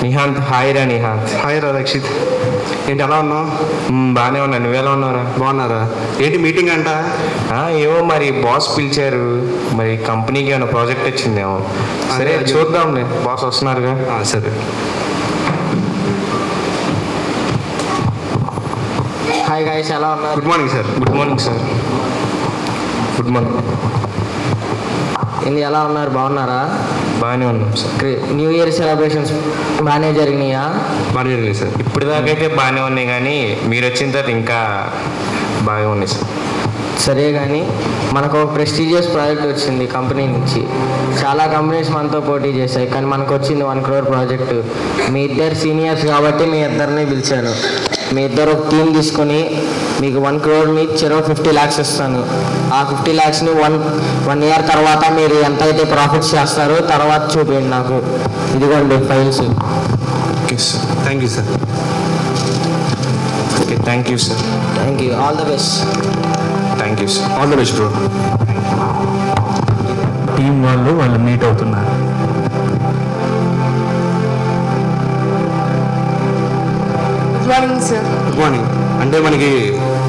Nihanth. Hi రా Nihanth. Hi రా రక్షిత్, ఏంటి ఎలా ఉన్నావు? బాగానే ఉన్నా, నువ్వెలా ఉన్నారా? బాగున్నారా? ఏంటి మీటింగ్ అంట? ఏమో మరి బాస్ పిలిచారు, మరి కంపెనీకి ఏమైనా ప్రాజెక్ట్ వచ్చిందేమో. సరే చూద్దాంలే, బాస్ వస్తున్నారుగా. సరే. హాయ్ గైస్, ఎలా ఉన్నారు? Good morning sir. Good morning sir. Good morning. ఏంది ఎలా ఉన్నారు? బాగున్నారా? బాగానే ఉన్నాం సార్. న్యూ ఇయర్ సెలబ్రేషన్స్ బాగానే జరిగినాయా? బాగా జరిగింది సార్. ఇప్పటిదాకైతే బాగానే ఉన్నాయి, కానీ మీరు వచ్చిన తర్వాత ఇంకా బాగా ఉన్నాయి సార్. సరే కానీ మనకు ఒక ప్రెస్టీజియస్ ప్రాజెక్ట్ వచ్చింది కంపెనీ నుంచి. చాలా కంపెనీస్ మనతో పోటీ చేశాయి, కానీ మనకు వచ్చింది 1 crore ప్రాజెక్టు. మీ ఇద్దరు సీనియర్స్ కాబట్టి మీ ఇద్దరిని పిలిచాను. మీ ఇద్దరు ఒక టీం తీసుకొని మీకు 1 crore చెరో 50 lakhs ఇస్తాను. ఆ 50 lakhsని వన్ ఇయర్ తర్వాత మీరు ఎంత అయితే ప్రాఫిట్స్ చేస్తారో తర్వాత చూపించండి నాకు. ఇదిగోండి files. Okay sir. Thank you sir. Okay, thank you sir. Thank you. All the best. Thank you sir. All the best bro. Team వాళ్ళు మీట్ అవుతున్నారు. Good morning sir. Good morning. అంటే మనకి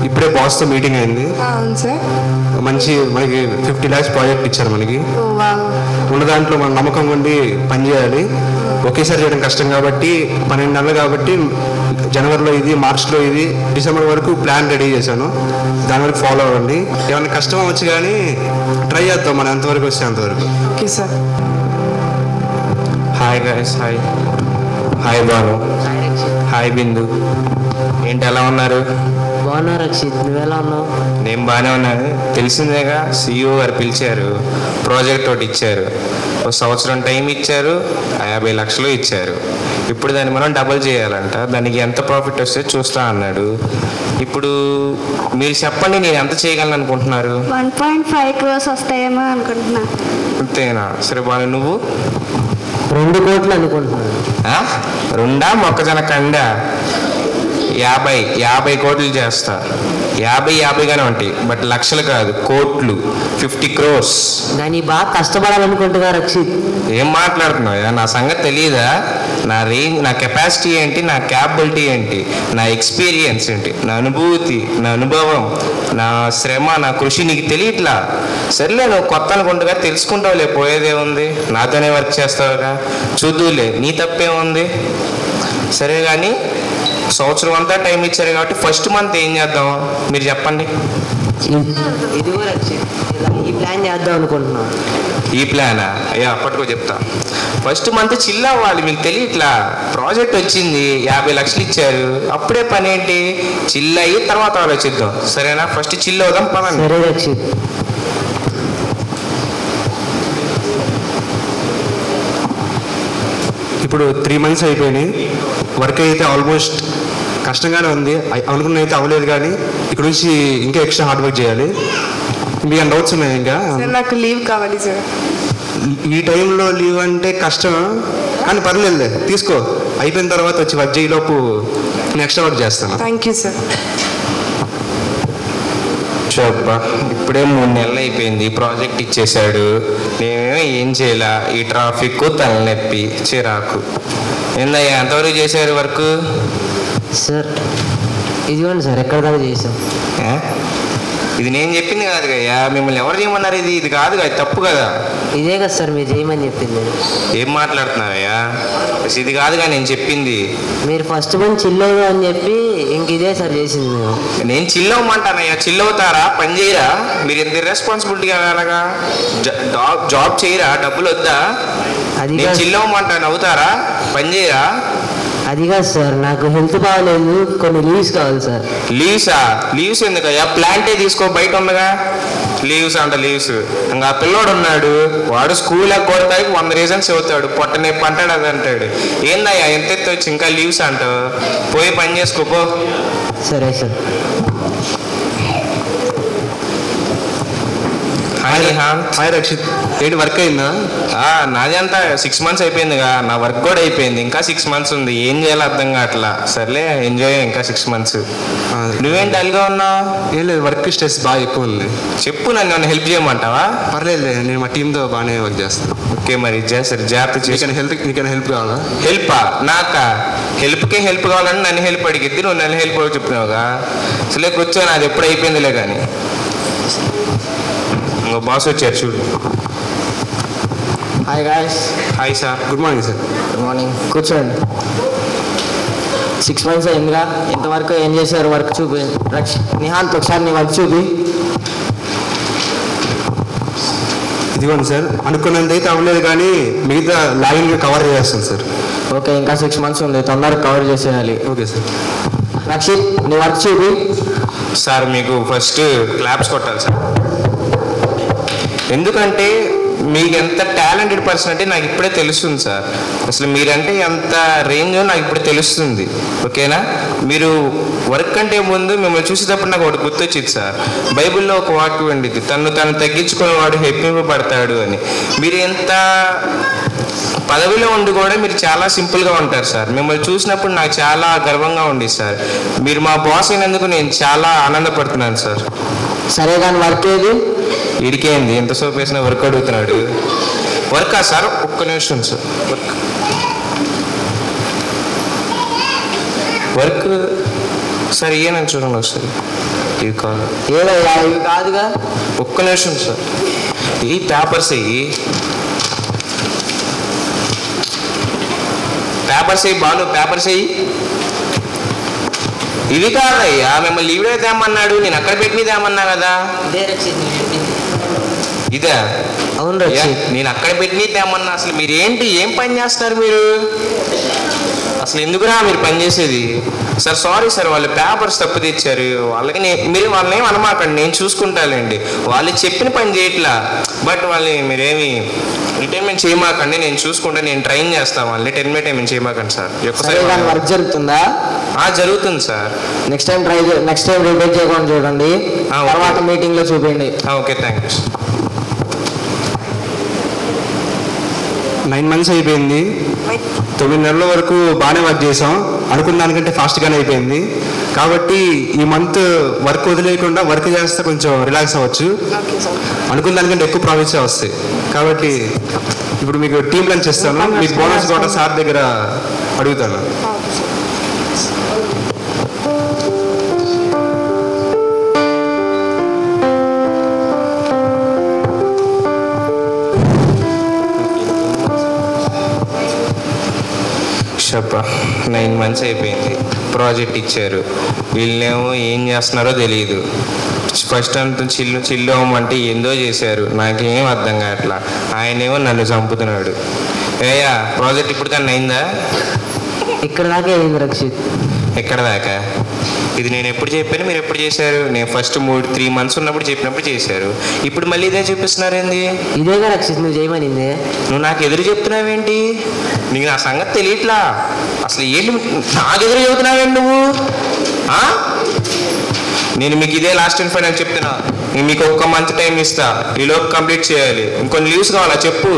ఇప్పుడే బాస్తో మీటింగ్ అయింది. అవును సార్. మనకి 50 lakhs project ఇచ్చారు మనకి. ఉన్న దాంట్లో మన నమ్మకం ఉండి పనిచేయాలి. ఒకేసారి చేయడం కష్టం కాబట్టి 12 నెలలు కాబట్టి జనవరిలో ఇది, మార్చ్లో ఇది, డిసెంబర్ వరకు ప్లాన్ రెడీ చేశాను. దాని వరకు ఫాలో అవ్వండి. ఏమైనా కష్టం అవ్వచ్చు కానీ ట్రై చేద్దాం మనం ఎంతవరకు వస్తే అంతవరకు. Okay sir. Hi guys. Hi. Hi Banu. Hi Bindu. ఏంటి ఎలా ఉన్నారు? బాగున్నా రక్షిత్, నువ్వెలా ఉన్నావు? నేను బాగానే ఉన్నాను. తెలిసిందేగా, CEO గారు పిలిచారు, ప్రాజెక్ట్ ఒకటి ఇచ్చారు. 1 సంవత్సరం టైం ఇచ్చారు, 50 లక్షలు ఇచ్చారు. ఇప్పుడు దాన్ని మనం డబుల్ చేయాలంట. దానికి ఎంత ప్రాఫిట్ వస్తే చూస్తా అన్నాడు. ఇప్పుడు మీరు చెప్పండి, నేను ఎంత చేయగలను అనుకుంటున్నారు? 1.5 crores వస్తాయేమో అనుకుంటున్నా. అంతేనా? సరే బాను, నువ్వు? 2 కోట్లు అనుకుంటున్నాను. 2 మొక్కజొన్న కండ 50 కోట్లు చేస్తా. 50గానే ఉంటాయి, బట్ లక్షలు కాదు, కోట్లు. 50 crores. దాన్ని బాగా కష్టపడాలనుకుంటున్నా రక్షిత్. ఏం మాట్లాడుతున్నావు? నా సంగతి తెలియదా? నా రేంజ్, నా కెపాసిటీ ఏంటి, నా క్యాపబిలిటీ ఏంటి, నా ఎక్స్పీరియన్స్ ఏంటి, నా అనుభూతి, నా అనుభవం, నా శ్రమ, నా కృషి నీకు తెలియట్లా. సర్లే, నువ్వు కొత్త అనుకుంటుగా తెలుసుకుంటావులే, పోయేదే ఉంది. నాతోనే వర్క్ చేస్తావుగా, చూద్దులే, నీ తప్పేముంది. సరే కానీ సంవత్సరం అంతా టైం ఇచ్చారు కాబట్టి ఫస్ట్ మంత్ ఏం చేద్దాం మీరు చెప్పండి. ఇదిగో రక్షిత్, ఈ ప్లాన్ చేద్దాం అనుకుంటున్నాను. ఈ ప్లానా? అయ్యా అప్పటికో చెప్తా. ఫస్ట్ మంత్ చిల్ అవ్వాలి. మీకు తెలియట్లా, ప్రాజెక్ట్ వచ్చింది, 50 లక్షలు ఇచ్చారు, అప్పుడే పని ఏంటి? చిల్ అయ్యి తర్వాత ఆలోచిద్దాం, సరేనా? ఫస్ట్ చిల్ అవుదాం, పదండి. సరే రక్షిత్. ఇప్పుడు 3 months అయిపోయినాయి. వర్క్ అయితే ఆల్మోస్ట్ కష్టంగానే ఉంది. అనుకున్న అయితే అవ్వలేదు, కానీ ఇక్కడ నుంచి ఇంకా ఎక్స్ట్రా హార్డ్ వర్క్ చేయాలి. మీకు డౌట్స్ ఉన్నాయి ఇంకా? సార్ నాకు లీవ్ కావాలి సార్. ఈ టైంలో లీవ్ అంటే కష్టం, కానీ పర్లేదులే, తీసుకో. అయిపోయిన తర్వాత వచ్చి వర్క్ చేయలోపు నేను ఎక్స్ట్రా వర్క్ చేస్తాను. Thank you sir. చెప్పా, ఇప్పుడే 3 నెలలు అయిపోయింది, ప్రాజెక్ట్ ఇచ్చేసాడు, నేనేమో ఏం చేయాల? ఈ ట్రాఫిక్, తలనొప్పి, చిరాకు. ఏందయ్యా ఎంతవరకు చేశారు వర్క్? సార్ ఇదిగోండి సార్, ఎక్కడ దాకా చేసాం. ఇది నేను చెప్పింది కాదు కయ్యా, మిమ్మల్ని ఎవరు చేయమన్నారు? ఇది కాదు కదా, తప్పు కదా. ఇదే కదా సార్ మీరు చేయమని చెప్పింది. ఏం మాట్లాడుతున్నారయ్యా? ఇది కాదుగా నేను చెప్పింది. మీరు ఫస్ట్ మంత్ చిల్లవు అని చెప్పి ఇంక ఇదే సార్ చేసింది. నేను చిల్లవమంటానయ్యా, చిల్లవుతారా? పని చేయరా? మీరు ఎంత రెస్పాన్సిబిలిటీ అలాగా? జాబ్ చేయరా? డబ్బులు వద్దా? నేను చిల్లవమంటాను, అవుతారా? పని చేయరా? అది కాదు సార్, నాకు హెల్త్ బాగాలేదు, కొన్ని లీవ్స్ కావాలి సార్. లీవ్సా? లీవ్స్ ఎందుకయ్యా? ప్లాంటే తీసుకో, బయట ఉండగా. లీవ్స్ అంట లీవ్స్. ఇంకా పిల్లోడు ఉన్నాడు, వాడు స్కూల్ కొడతానికి 100 రీజన్స్ చెబుతాడు, పొట్ట నొప్పి అంటాడు, అది అంటాడు. ఏందయ్యా ఎంత ఎత్తి వచ్చి ఇంకా లీవ్స్ అంటావు? పోయి పని చేసుకోపో. సరే సార్. హాయ్ రక్షిత్, ఏంటి వర్క్ అయిందా? నాది అంతా 6 months అయిపోయిందిగా, నా వర్క్ కూడా అయిపోయింది, ఇంకా 6 months ఉంది. ఏం చేయాలో అర్థం కావట్లా. సర్లే ఎంజాయ్, ఇంకా 6 months. నువ్వేం డల్గా ఉన్నావు? ఏం లేదు, వర్క్ స్ట్రెస్ బాగా ఎక్కువ ఉంది. చెప్పు, నన్ను హెల్ప్ చేయమంటావా? పర్లేదు, నేను మా టీంతో బాగానే వర్క్ చేస్తాను. ఓకే, మరి చేస్తారు, జాగ్రత్త చేసి. నీకైనా హెల్ప్ కావాలా? హెల్పా? నాకా? హెల్ప్కే హెల్ప్ కావాలని నన్ను హెల్ప్ అడిగిద్ది, నువ్వు నన్ను హెల్ప్ చెప్తున్నావుగా. అసలే కూర్చో, నాది ఎప్పుడు అయిపోయిందిలే. కానీ ఇంకో బాస్ వచ్చారు చూడు. Hi guys. Hi sir. Good morning sir. Good morning. కూర్చోండి. 6 months అయిందిగా, ఇంతవరకు ఏం చేశారు? వర్క్ చూపి. నిహాంత్, ఒకసారి నీ వర్క్ చూపి. ఇదిగోండి సార్, అనుకున్నంత అయితే అవ్వలేదు, కానీ మిగతా లాగిన్గా కవర్ చేస్తాను సార్. ఓకే, ఇంకా 6 months ఉంది, తొందరగా కవర్ చేసేయాలి. Okay sir. రక్షిత్, నీ వర్క్ చూపి. సార్ మీకు ఫస్ట్ క్లాప్స్ కొట్టాలి సార్. ఎందుకంటే మీకు ఎంత టాలెంటెడ్ పర్సన్ అంటే నాకు ఇప్పుడే తెలుస్తుంది సార్. అసలు మీరంటే ఎంత రేంజో నాకు ఇప్పుడు తెలుస్తుంది. ఓకేనా? మీరు వర్క్ అంటే ముందు మిమ్మల్ని చూసేటప్పుడు నాకు ఒకటి గుర్తొచ్చింది సార్. బైబిల్లో ఒక వాక్యం ఉండిద్ది, తను తగ్గించుకునేవాడు హెప్పింపబడతాడు అని. మీరు ఎంత పదవిలో ఉండి కూడా మీరు చాలా సింపుల్గా ఉంటారు సార్. మిమ్మల్ని చూసినప్పుడు నాకు చాలా గర్వంగా ఉంది సార్. మీరు మా బాస్ అయినందుకు నేను చాలా ఆనందపడుతున్నాను సార్. సరే, కానీ వర్క్ ఏది? ఇడికేంది, ఎంతసేపు వేసినా వర్క్ అడుగుతున్నాడు. వర్కా సార్? ఒక్క నిమిషం సార్. వర్క్ సార్ ఇయ్యనని చూడండి ఒకసారి. ఇవి కాదు. ఏదయ్యా, ఇవి కాదుగా. ఒక్క నిమిషం సార్. ఈ పేపర్స్ అయ్యి బాను, పేపర్స్ అయ్యి. ఇవి కాదయ్యా, మిమ్మల్ని లీవ్లో తేమన్నాడు, నేను అక్కడ పెట్టి తేమన్నా కదా. ఇదే? అవును రక్షిత్, నేను అక్కడ పెట్టి తేమన్నా. అసలు మీరు ఏంటి, ఏం పని చేస్తారు మీరు? అసలు ఎందుకురా మీరు పని చేసేది? సార్ సారీ సార్, వాళ్ళు పేపర్స్ తప్పు తెచ్చారు. వాళ్ళకి మీరు వాళ్ళని ఏమి అనమాకండి, నేను చూసుకుంటానండి. వాళ్ళు చెప్పిన పని చేయట్లా, బట్ వాళ్ళని మీరేమి రిటైర్మెంట్ చేయమాకండి, నేను చూసుకుంటా, నేను ట్రైన్ చేస్తాను వాళ్ళని. రిటైర్మెంట్ చేయమాకండి సార్. వర్క్ జరుగుతుందా? జరుగుతుంది సార్. నెక్స్ట్ టైం రిపేర్ చేయకుండా చూడండి, తర్వాత మీటింగ్లో చూపించండి. Okay, thank you. 9 months అయిపోయింది. 9 నెలల వరకు బాగానే వర్క్ చేసాం. అనుకున్న దానికంటే ఫాస్ట్గానే అయిపోయింది. కాబట్టి ఈ మంత్ వర్క్ వదిలేయకుండా వర్క్ చేస్తే కొంచెం రిలాక్స్ అవ్వచ్చు. అనుకున్న దానికంటే ఎక్కువ ప్రాఫిట్స్ వస్తాయి. కాబట్టి ఇప్పుడు మీకు టీమ్ లంచ్ ఇస్తాను. మీకు బోనస్ కూడా సార్ దగ్గర అడుగుతాను. చెప్పా, 9 months అయిపోయింది. ప్రాజెక్ట్ ఇచ్చారు, వీళ్ళేమో ఏం చేస్తున్నారో తెలియదు. ఫస్ట్ అంతా చిల్లు అవ్వమంటే ఏందో చేశారు, నాకేం అర్థం కావట్లా. ఆయనేమో నన్ను చంపుతున్నాడు. ఏయా, ప్రాజెక్ట్ ఇప్పుడు కన్నా అయిందా? ఇక్కడ దాకా అయింది రక్షిత్. ఎక్కడ దాకా? ఇది నేను ఎప్పుడు చెప్పాను, మీరు ఎప్పుడు చేశారు? నేను ఫస్ట్ 3 months ఉన్నప్పుడు చెప్పినప్పుడు చేశారు. ఇప్పుడు మళ్ళీ ఇదే చూపిస్తున్నారు ఏంది? ఇదేగా రక్షిత్ నువ్వు చేయమనింది. నువ్వు నాకు ఎదురు చెప్తున్నావేంటి? నీకు నా సంగతి తెలియట్లా. అసలు ఏంటి నాకు ఎదురు చెబుతున్నావేంటి నువ్వు? నేను మీకు ఇదే లాస్ట్ అండ్ ఫైనల్ చెప్తున్నా. నేను మీకు 1 month టైం ఇస్తా, ఈలోపు కంప్లీట్ చేయాలి. ఇంకొన్ని లీవ్స్ కావాలా చెప్పు.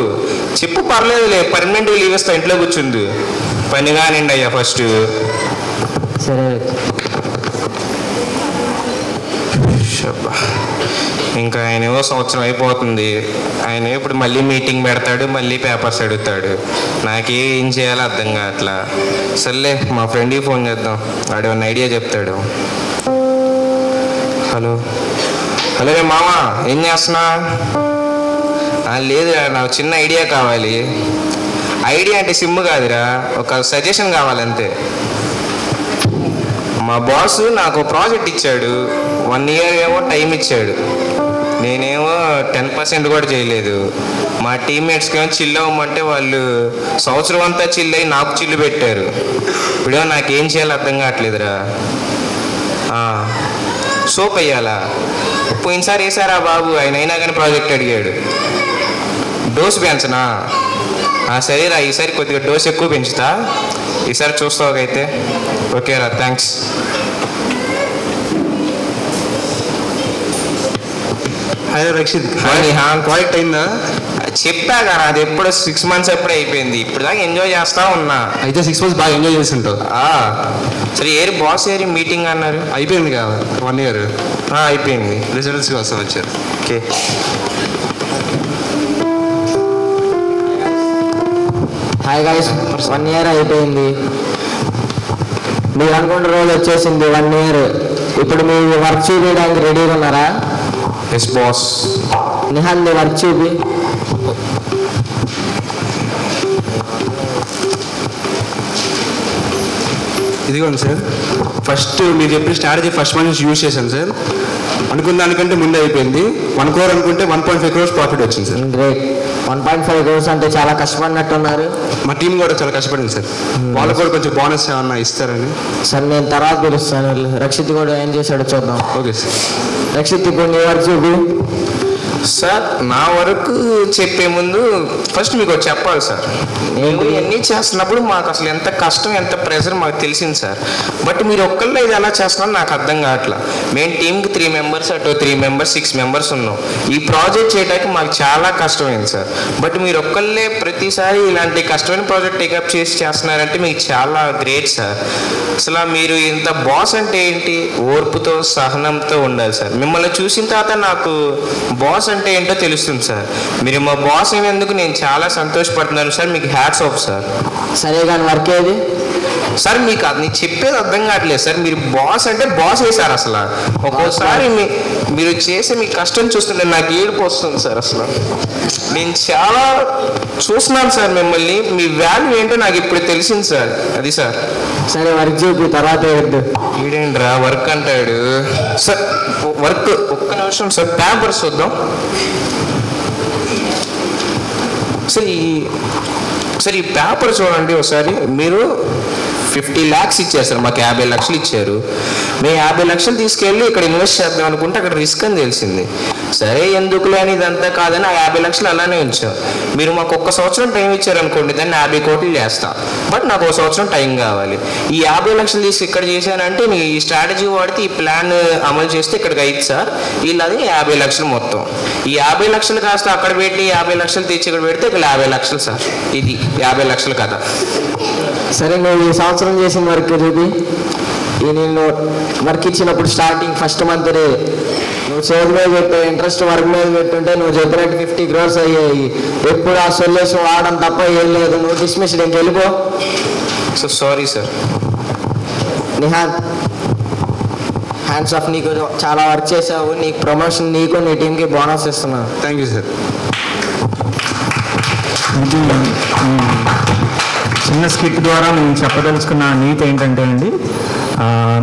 పర్లేదులే, పర్మనెంట్ లీవ్ ఇస్తా, ఇంట్లో కూర్చుంది. పని కానివ్వండి అయ్యా ఫస్ట్. సరే. ఇంకా ఆయనేమో సంవత్సరం అయిపోతుంది. ఆయన ఇప్పుడు మళ్ళీ మీటింగ్ పెడతాడు, మళ్ళీ పేపర్స్ అడుగుతాడు. నాకేం చేయాలో అర్థం కావట్లా. సర్లే, మా ఫ్రెండ్కి ఫోన్ చేద్దాం, వాడు ఏమన్నా ఐడియా చెప్తాడు. హలో రే మామ, ఏం చేస్తున్నా? లేదురా, నాకు చిన్న ఐడియా కావాలి. ఐడియా అంటే సిమ్ కాదురా, ఒక సజెషన్ కావాలంతే. మా బాస్ నాకు ప్రాజెక్ట్ ఇచ్చాడు, 1 year ఏమో టైం ఇచ్చాడు. నేనేమో 10% కూడా చేయలేదు. మా టీమ్మేట్స్కి ఏమో చిల్ అవ్వమంటే వాళ్ళు సంవత్సరం అంతా చిల్ అయ్యి నాకు చిల్లు పెట్టారు. ఇప్పుడేమో నాకేం చేయాలో అర్థం కావట్లేదురా. సోప్ అయ్యాలా? పోయినసారి వేసారా బాబు, ఆయన అయినా కానీ ప్రాజెక్ట్ అడిగాడు. డోస్ పెంచనా? సరేరా, ఈసారి కొద్దిగా డోస్ ఎక్కువ పెంచుతా. ఈసారి చూస్తావుకైతే. ఓకేరా, థ్యాంక్స్. అదే రక్షిత్ నిహాన్. ప్రాజెక్ట్ అయిందా? చెప్పా కదా అది ఎప్పుడు 6 months ఎప్పుడే అయిపోయింది. ఇప్పుడు దాకా ఎంజాయ్ చేస్తా ఉన్నా. అయితే 6 months బాగా ఎంజాయ్ చేసి ఉంటావు. సరే ఏరి బాస్ ఏరి మీటింగ్ అన్నారు. అయిపోయింది కదా 1 year. అయిపోయింది. రిజల్ట్స్ కోసం వచ్చారు. ఓకే. హాయ్ గైస్, 1 year అయిపోయింది. మీరు అనుకున్న రోజు వచ్చేసింది 1 year. ఇప్పుడు మీ వర్క్ చూపించడానికి రెడీగా ఉన్నారా? Yes boss. నిహాన్ నీ వర్క్ చూపి. ఇదిగోండి సార్, ఫస్ట్ మీరు చెప్పిన స్ట్రాటజీ ఫస్ట్ మంత్ నుంచి యూజ్ చేశాను సార్. అనుకున్న దానికంటే ముందే అయిపోయింది. 1 crore అనుకుంటే 1.5 crores ప్రాఫిట్ వచ్చింది సార్. గ్రేట్. 1.5 crores అంటే చాలా కష్టపడినట్టున్నారు. మా టీం కూడా చాలా కష్టపడింది సార్. వాళ్ళకు కూడా కొంచెం బోనస్ ఏమన్నా ఇస్తారని. సార్ నేను తర్వాత పిలుస్తాను. రక్షిత్ కూడా ఏం చేశాడో చూద్దాం. Okay sir. రక్షిత్ ఇప్పుడు నీ వర్క్ చూపి. సార్ నా వరకు చెప్పే ముందు ఫస్ట్ మీకు చెప్పాలి సార్. మేము ఇవన్నీ చేస్తున్నప్పుడు మాకు అసలు ఎంత కష్టం ఎంత ప్రెషర్ మాకు తెలిసింది సార్. బట్ మీరు ఒక్కళ్ళే ఇది ఎలా చేస్తున్నారో నాకు అర్థం కావట్లా. మేము టీంకి 3 members అటు 3 members 6 members ఉన్నాం. ఈ ప్రాజెక్ట్ చేయడానికి మాకు చాలా కష్టమైంది సార్. బట్ మీరు ఒక్కళ్ళే ప్రతిసారి ఇలాంటి కష్టమైన ప్రాజెక్ట్ టేకప్ చేసి చేస్తున్నారంటే మీకు చాలా గ్రేట్ సార్. అసలు మీరు ఇంత బాస్ అంటే ఏంటి, ఓర్పుతో సహనంతో ఉండాలి సార్. మిమ్మల్ని చూసిన తర్వాత నాకు బాస్ అంటే ఏంటో తెలుస్తుంది సార్. మీరు మా బాస్ అయినందుకు నేను చాలా సంతోషపడుతున్నాను సార్. మీకు హ్యాట్స్ ఆఫ్ సార్. సరే కానీ వర్క్ ఏది సార్? మీకు అది నేను చెప్పేది అర్థం కావట్లేదు సార్. మీరు బాస్ అంటే బాస్ వేసారు. అసలు ఒక్కోసారి మీరు చేసే మీ కష్టం చూస్తుంటే నాకు ఏడుపు వస్తుంది సార్. అసలు నేను చాలా చూస్తున్నాను సార్ మిమ్మల్ని. మీ వాల్యూ ఏంటో నాకు ఇప్పుడు తెలిసింది సార్. అది సార్. సరే వర్క్ చూపి, తర్వాత వీడేంట్రా వర్క్ అంటాడు సార్. వర్క్ ఒక్క నిమిషం సార్, పేపర్స్ చూద్దాం సార్. ఈ పేపర్ చూడండి ఒకసారి. మీరు 50 lakhs ఇచ్చారు సార్, మాకు 50 లక్షలు ఇచ్చారు. మేము 50 లక్షలు తీసుకెళ్ళి ఇక్కడ ఇన్వెస్ట్ చేద్దాం అనుకుంటే అక్కడ రిస్క్ అని తెలిసింది. సరే ఎందుకులే అని ఇదంతా కాదని ఆ 50 లక్షలు అలానే ఉంచాం. మీరు మాకు 1 సంవత్సరం టైం ఇచ్చారనుకోండి, దాన్ని 50 కోట్లు చేస్తాం. బట్ నాకు 1 సంవత్సరం టైం కావాలి. ఈ 50 లక్షలు తీసి ఇక్కడ చేశానంటే ఈ స్ట్రాటజీ వాడితే ఈ ప్లాన్ అమలు చేస్తే ఇక్కడికి అయింది సార్. వీళ్ళది 50 లక్షలు మొత్తం. ఈ 50 లక్షలు కాస్త అక్కడ పెట్టి 50 లక్షలు తెచ్చి ఇక్కడ పెడితే ఇక్కడ 50 లక్షలు సార్. ఇది 50 లక్షలు కదా. సరే నువ్వు ఈ సంవత్సరం చేసిన వర్క్ చూపి. ఈ నేను వర్క్ ఇచ్చినప్పుడు స్టార్టింగ్ ఫస్ట్ మంత్ నువ్వు చేతి మీద పెట్టే ఇంట్రెస్ట్ వర్క్ మీద పెట్టుంటే నువ్వు చెప్పినట్టు 50 crores అయ్యాయి. ఎప్పుడు ఆ సొల్యూషన్ వాడడం తప్ప ఏం లేదు. నువ్వు డిస్మిస్డ్, ఇంక వెళ్ళిపో. So sorry sir. Nihan hands off. నీకు చాలా వర్క్ చేసావు. నీకు ప్రమోషన్, నీకు నీ టీంకి బోనస్ ఇస్తున్నాను. Thank you sir. చిన్న స్కిట్ ద్వారా నేను చెప్పదలుచుకున్న నీతి ఏంటంటే అండి,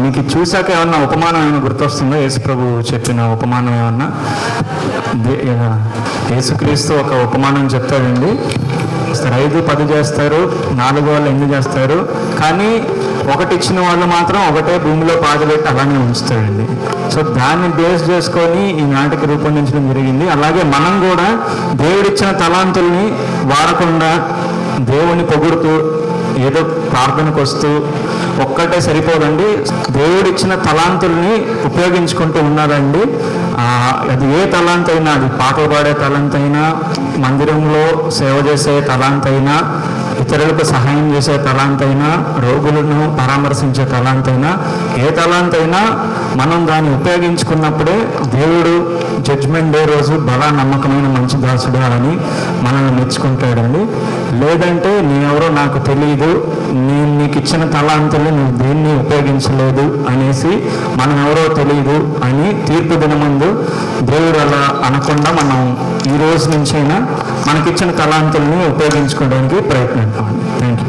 మీకు చూశాక ఏమన్నా ఉపమానం ఏమైనా గుర్తొస్తుందో? యేసుప్రభు చెప్పిన ఉపమానం ఏమన్నా? యేసుక్రీస్తు ఒక ఉపమానం చెప్తాడండి. 5, 10 చేస్తారు, 4 వాళ్ళు 8 చేస్తారు. కానీ 1 ఇచ్చిన వాళ్ళు మాత్రం ఒకటే భూమిలో పాదపెట్టి అలానే ఉంచుతాడండి. సో దాన్ని బేస్ చేసుకొని ఈ నాటిక రూపొందించడం జరిగింది. అలాగే మనం కూడా దేవుడిచ్చిన తలాంతుల్ని వాడకుండా దేవుని పొగుడుతూ ఏదో ప్రార్థనకు వస్తూ ఒక్కటే సరిపోదండి. దేవుడిచ్చిన తలాంతుల్ని ఉపయోగించుకుంటూ ఉన్నారండి. అది ఏ తలాంత్ అయినా, అది పాటలు పాడే తలాంత్ అయినా, మందిరంలో సేవ చేసే తలాంత్ అయినా, ఇతరులకు సహాయం చేసే తలాంత్ అయినా, రోగులను పరామర్శించే తలాంత్ అయినా, ఏ తలాంత్ అయినా మనం దాన్ని ఉపయోగించుకున్నప్పుడే దేవుడు జడ్జ్మెంట్ డే రోజు బలా నమ్మకమైన మంచి దాసుడు అని మనల్ని మెచ్చుకుంటాడండి. లేదంటే నేనెవరో నాకు తెలియదు, నేను నీకు ఇచ్చిన తలాంతుల్ని నువ్వు దేన్ని ఉపయోగించలేదు అనేసి మనం ఎవరో తెలియదు అని తీర్పు దినముందు దేవుడు అలా అనకుండా మనం ఈ రోజు నుంచైనా మనకిచ్చిన తలాంతుల్ని ఉపయోగించుకోవడానికి ప్రయత్నిద్దామండి. Thank you.